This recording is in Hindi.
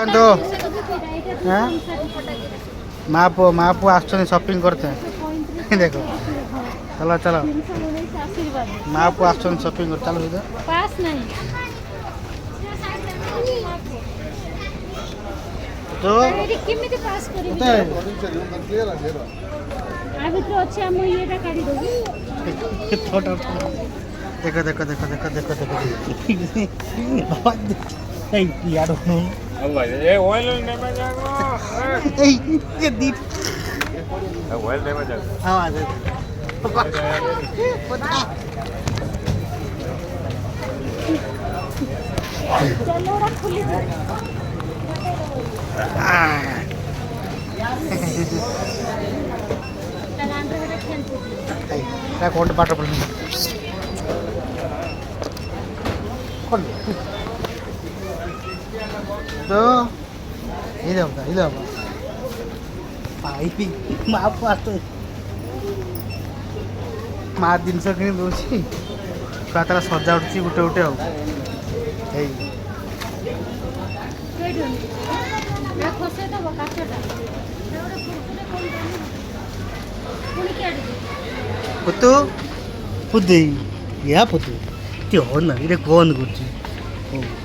तो माँ पु आस शॉपिंग करते हैं देखो चलो चलो माँ पु आस शॉपिंग कर चलो पास नहीं तो केमिति पास करिवि आ भितर अछि हम एटा काढी देबी देखो देखो देखो देखो देखो देखो बाबा यार अब भाई ये ऑयल ने में जागो ये दी ऑयल ने में जागो हाँ दे चलो रा खुली कौन पाठ पढ़ तो इधर पाइपी माँ पास माँ जिनस कि दूसरी छुआ तार सजा उठी गोटे गोटे खोसे दब काचटा पुतु पुतु या पुतु त्यो हो न ये कौन कर